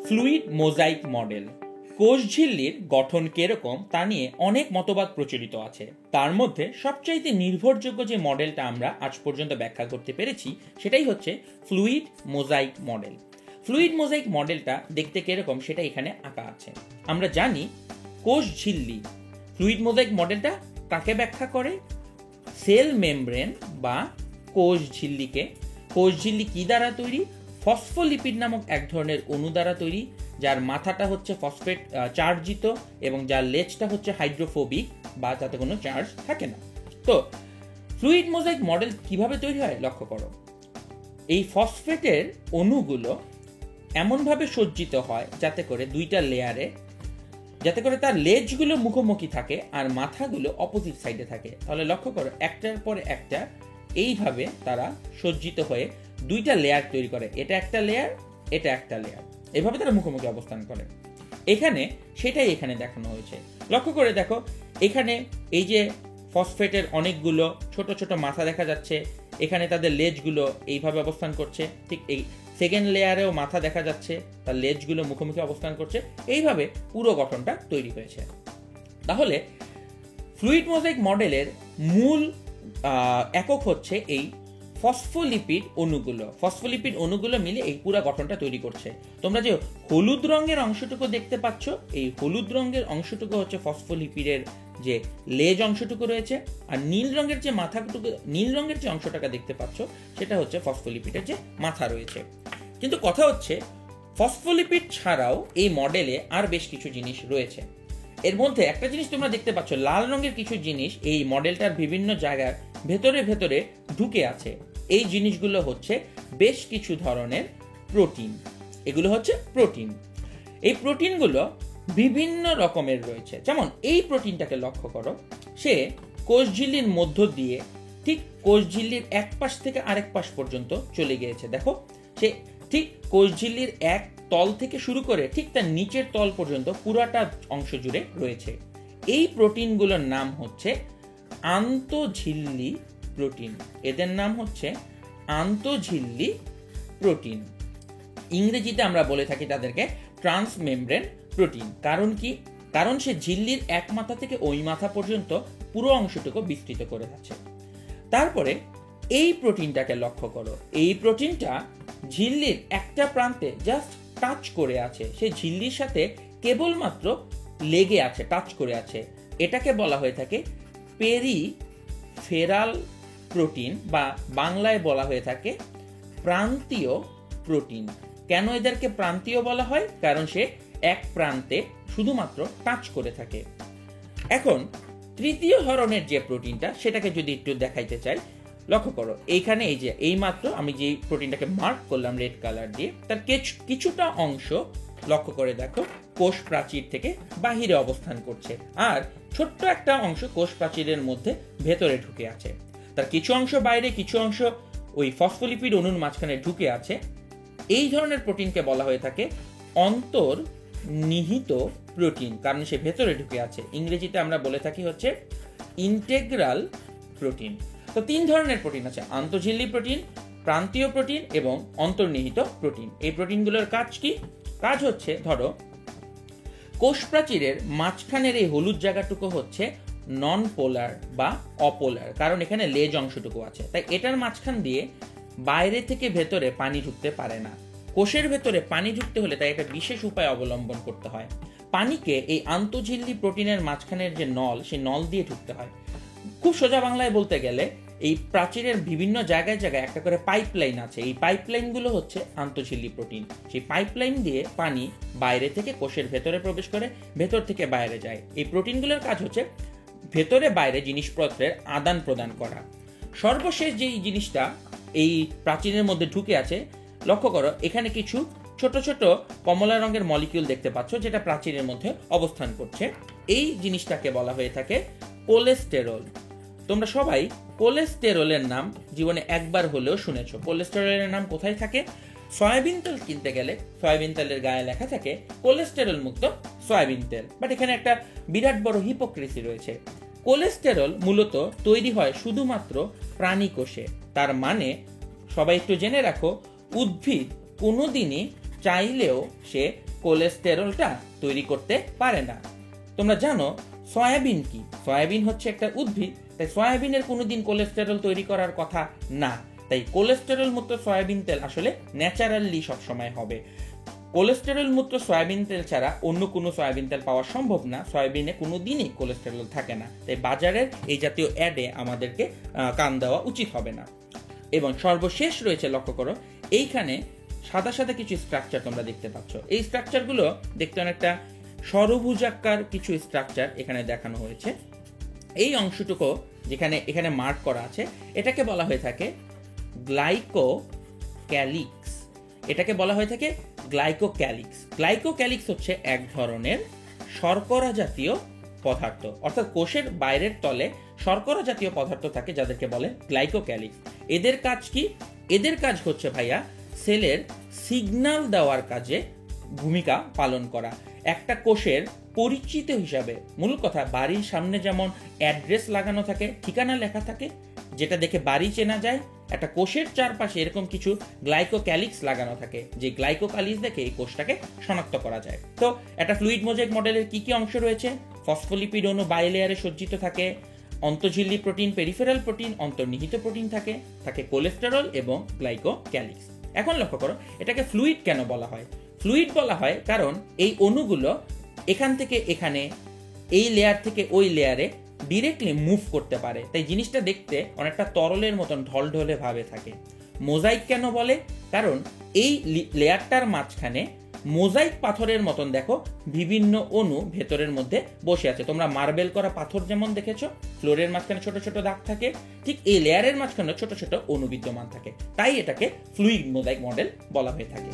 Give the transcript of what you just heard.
Fluid mosaic model. কোষ ঝিল্লির গঠন কিরকম তা নিয়ে অনেক মতবাদ প্রচলিত আছে। তার মধ্যে সবচাইতে নির্ভরযোগ্য যে মডেলটা আমরা আজ পর্যন্ত ব্যাখ্যা করতে পেরেছি সেটাই হচ্ছে fluid mosaic model. Fluid mosaic মডেলটা দেখতে কিরকম সেটা এখানে আঁকা আছে। আমরা জানি কোষ ঝিল্লি। ফ্লুইড মোজাইক মডেলটা কাকে ব্যাখ্যা করে? সেল মেমব্রেন বা কোষ ঝিল্লিকে। কোষ ঝিল্লি কি দ্বারা তৈরি? ফসফোলিপিড নামক এক ধরনের অণু দ্বারা তৈরি, যার মাথাটা হচ্ছে ফসফেট চার্জিত এবং যার লেজটা হচ্ছে হাইড্রোফোবিক বা যাতে কোনো চার্জ থাকে না। তো ফ্লুইড মোজাইক মডেল কিভাবে তৈরি হয় লক্ষ্য করো। এই ফসফেটের অণুগুলো এমনভাবে সজ্জিত হয় যাতে করে দুইটা লেয়ারে, যাতে করে তার লেজগুলো মুখোমুখি থাকে আর মাথাগুলো অপোজিট সাইডে থাকে। তাহলে লক্ষ্য করো একটার পর একটা এইভাবে তারা সজ্জিত হয়ে দুইটা লেয়ার তৈরি করে। এটা একটা লেয়ার, এটা একটা লেয়ার, এভাবে তারা মুখোমুখি অবস্থান করে। সেটাই এখানে দেখানো হয়েছে। লক্ষ্য করে দেখো, এখানে এই যে ফসফেটের অনেকগুলো ছোট ছোট মাথা দেখা যাচ্ছে, এখানে তাদের লেজগুলো এইভাবে অবস্থান করছে। ঠিক এই সেকেন্ড লেয়ারেও মাথা দেখা যাচ্ছে, তার লেজগুলো মুখোমুখি অবস্থান করছে। এইভাবে পুরো গঠনটা তৈরি হয়েছে। তাহলে ফ্লুইড মোজাইক মডেলের মূল একক হচ্ছে এই ফসফোলিপিড অণুগুলো। ফসফোলিপিড অণুগুলো মিলে এই পুরো গঠনটা তৈরি করছে। তোমরা যে হলুদ রঙের অংশটুকু দেখতে পাচ্ছ, এই হলুদ রঙের অংশটুকু হচ্ছে ফসফোলিপিডের যে লেজ অংশটুকু রয়েছে, আর নীল রঙের যে নীল রঙের যে অংশটাকে দেখতে পাচ্ছ সেটা হচ্ছে ফসফোলিপিডের যে মাথা রয়েছে। কিন্তু কথা হচ্ছে ফসফোলিপিড ছাড়াও এই মডেলে আর বেশ কিছু জিনিস রয়েছে। এর মধ্যে একটা জিনিস তোমরা দেখতে পাচ্ছ, লাল রঙের কিছু জিনিস এই মডেলটার বিভিন্ন জায়গার ভেতরে ভেতরে ঢুকে আছে। এই জিনিসগুলো হচ্ছে বেশ কিছু ধরনের প্রোটিন। এগুলো হচ্ছে প্রোটিন। এই প্রোটিনগুলো বিভিন্ন রকমের রয়েছে। যেমন এই প্রোটিনটাকে লক্ষ্য করো, সে কোষ ঝিল্লির মধ্য দিয়ে ঠিক কোষ ঝিল্লির এক পাশ থেকে আরেক পাশ পর্যন্ত চলে গিয়েছে। দেখো, সে ঠিক কোষ ঝিল্লির এক তল থেকে শুরু করে ঠিক তার নিচের তল পর্যন্ত পুরাটা অংশ জুড়ে রয়েছে। এই প্রোটিনগুলোর নাম হচ্ছে আন্তঃঝিল্লি প্রোটিন। এদের নাম হচ্ছে আন্তঃঝিল্লি প্রোটিন। ইংরেজিতে আমরা বলে থাকি তাদেরকে ট্রান্সমেমব্রেন প্রোটিন। কারণ কি? কারণ সে ঝিল্লির এক মাথা থেকে ওই মাথা পর্যন্ত পুরো অংশটুকু বিস্তৃত করে আছে। তারপরে এই প্রোটিনটাকে লক্ষ্য করো। এই প্রোটিনটা ঝিল্লির একটা প্রান্তে জাস্ট টাচ করে আছে, সে ঝিল্লির সাথে কেবলমাত্র লেগে আছে, টাচ করে আছে। এটাকে বলা হয়ে থাকে পেরিফেরাল প্রোটিন বা বাংলায় বলা হয়ে থাকে প্রান্তীয় প্রোটিন। কেন এদেরকে প্রান্তীয় বলা হয়? কারণ সে এক প্রান্তে শুধুমাত্র টাচ করে থাকে। এখন তৃতীয় ধরনের যে প্রোটিনটা, সেটাকে যদি একটু দেখাইতে চাই, লক্ষ্য করো এইখানে এই যে এইমাত্র আমি যে প্রোটিনটাকে মার্ক করলাম রেড কালার দিয়ে, তার কিছুটা অংশ লক্ষ্য করে দেখো কোষ প্রাচীর থেকে বাহিরে অবস্থান করছে, আর ছোট্ট একটা অংশ কোষ প্রাচীরের মধ্যে ভেতরে ঢুকে আছে। তার কিছু অংশ বাইরে, কিছু অংশ ওই ফসফোলিপিড অণুর মাঝখানে ঢুকে আছে। এই ধরনের প্রোটিনকে বলা হয়ে থাকে অন্তর্নিহিত প্রোটিন, কারণ সে ভেতরে ঢুকে আছে। ইংরেজিতে আমরা বলে থাকি হচ্ছে ইন্টেগ্রাল প্রোটিন। তো তিন ধরনের প্রোটিন আছে: আন্তঃঝিল্লি প্রোটিন, প্রান্তীয় প্রোটিন এবং অন্তর্নিহিত প্রোটিন। এই প্রোটিনগুলোর কাজ কি? কাজ হচ্ছে, ধরো কোষ প্রাচীরের মাঝখানের এই হলুদ জায়গাটুকু হচ্ছে নন পোলার বা অপোলার, কারণ এখানে লেজ অংশটুকু আছে। তাই এটার মাঝখান দিয়ে বাইরে থেকে ভেতরে পানি ঢুকতে পারে না। কোষের ভেতরে পানি ঢুকতে হলে তাই একটা বিশেষ উপায় অবলম্বন করতে হয়। পানিকে এই আন্তঃঝিল্লি প্রোটিনের মাঝখানের যে নল, সেই নল দিয়ে ঢুকতে হয়। খুব সোজা বাংলায় বলতে গেলে এই প্রাচীরের বিভিন্ন জায়গায় জায়গায় একটা করে পাইপলাইন আছে। এই পাইপলাইনগুলো হচ্ছে আন্তঃঝিল্লি প্রোটিন। সেই পাইপলাইন দিয়ে পানি বাইরে থেকে কোষের ভেতরে প্রবেশ করে, ভেতর থেকে বাইরে যায়। এই প্রোটিনগুলোর কাজ হচ্ছে ভেতরে বাইরে জিনিসপত্রের আদান প্রদান করা। সর্বশেষ যেই জিনিসটা এই প্রাচীরের মধ্যে ঢুকে আছে, লক্ষ্য করো এখানে কিছু ছোট ছোট কমলা রঙের মলিকিউল দেখতে পাচ্ছ, যেটা প্রাচীরের মধ্যে অবস্থান করছে। এই জিনিসটাকে বলা হয়ে থাকে কোলেস্টেরল। তোমরা সবাই কোলেস্টেরলের নাম জীবনে একবার হলেও শুনেছো। কোলেস্টেরলের নাম কোথায় থাকে? সয়াবিন তেল কিনতে গেলে সয়াবিন তেলের গায়ে লেখা থাকে কোলেস্টেরল মুক্ত সয়াবিন তেল। বাট এখানে একটা বিরাট বড় হিপোক্রেসি রয়েছে। কোলেস্টেরল মূলত তৈরি হয় শুধুমাত্র প্রাণী কোষে। তার মানে সবাই একটু জেনে রাখো, উদ্ভিদ কোনোদিনই চাইলেও সে কোলেস্টেরলটা তৈরি করতে পারে না। তোমরা জানো সয়াবিন কি? সয়াবিন হচ্ছে একটা উদ্ভিদ, তাই সয়াবিনের কোনোদিন কোলেস্টেরল তৈরি করার কথা না। তাই কোলেস্টেরল মুক্ত সয়াবিন তেল আসলে ন্যাচারালি সবসময় হবে। কোলেস্টেরল মুক্ত সয়াবিন তেল ছাড়া অন্য কোনো সয়াবিন তেল পাওয়া সম্ভব না। সয়াবিনে কোনো দিনই কোলেস্টেরল থাকে না, তাই বাজারের এই জাতীয় অ্যাডে আমাদেরকে কান দেওয়া উচিত হবে না। এবং সর্বশেষ রয়েছে, লক্ষ্য করো এইখানে সাদা সাদা কিছু স্ট্রাকচার তোমরা দেখতে পাচ্ছ। এই স্ট্রাকচারগুলো দেখতে অনেকটা ষড়ভুজাকার কিছু স্ট্রাকচার এখানে দেখানো হয়েছে। এই অংশটুকু যেখানে এখানে মার্ক করা আছে এটাকে বলা হয়ে থাকে গ্লাইকোক্যালিক্স। এটাকে বলা হয়ে থাকে গ্লাইকোক্যালিক্স। গ্লাইকোক্যালিক্স হচ্ছে এক ধরনের শর্করা জাতীয় পদার্থ, অর্থাৎ কোষের বাইরের তলে শর্করা জাতীয় পদার্থ থাকে যাদেরকে বলে গ্লাইকোক্যালিক্স। এদের কাজ কি? এদের কাজ হচ্ছে ভাইয়া সেলের সিগন্যাল দেওয়ার কাজে ভূমিকা পালন করা। একটা কোষের পরিচিত হিসাবে, মূল কথা, বাড়ির সামনে যেমন অ্যাড্রেস লাগানো থাকে, ঠিকানা লেখা থাকে, যেটা দেখে বাড়ি চেনা যায়, একটা কোষের চারপাশে এরকম কিছু গ্লাইকোক্যালিক্স লাগানো থাকে, যে গ্লাইকোক্যালিক্স দেখে এই কোষটাকে শনাক্ত করা যায়। তো একটা ফ্লুইড মোজাইক মডেলের কি কি অংশ রয়েছে? ফসফোলিপিড অণু বাইলেয়ারে সজ্জিত থাকে, অন্তঃঝিল্লি প্রোটিন, পেরিফেরাল প্রোটিন, অন্তর্নিহিত প্রোটিন থাকে, থাকে কোলেস্টেরল এবং গ্লাইকোক্যালিক্স। এখন লক্ষ্য করো এটাকে ফ্লুইড কেন বলা হয়? ফ্লুইড বলা হয় কারণ এই অণুগুলো এখান থেকে এখানে, এই লেয়ার থেকে ওই লেয়ারে ডিরেক্টলি মুভ করতে পারে, তাই জিনিসটা দেখতে অনেকটা তরলের মতন ঢলঢলে ভাবে থাকে। মোজাইক কেন বলে? কারণ এই লেয়ারটার মাঝখানে মোজাইক পাথরের মতন দেখো বিভিন্ন অণু ভেতরের মধ্যে বসে আছে। তোমরা মার্বেল করা পাথর যেমন দেখেছো ফ্লোরের মাঝখানে ছোট ছোট দাগ থাকে, ঠিক এই লেয়ারের মাঝখানে ছোট ছোট অণু বিদ্যমান থাকে, তাই এটাকে ফ্লুইড মোজাইক মডেল বলা হয়ে থাকে।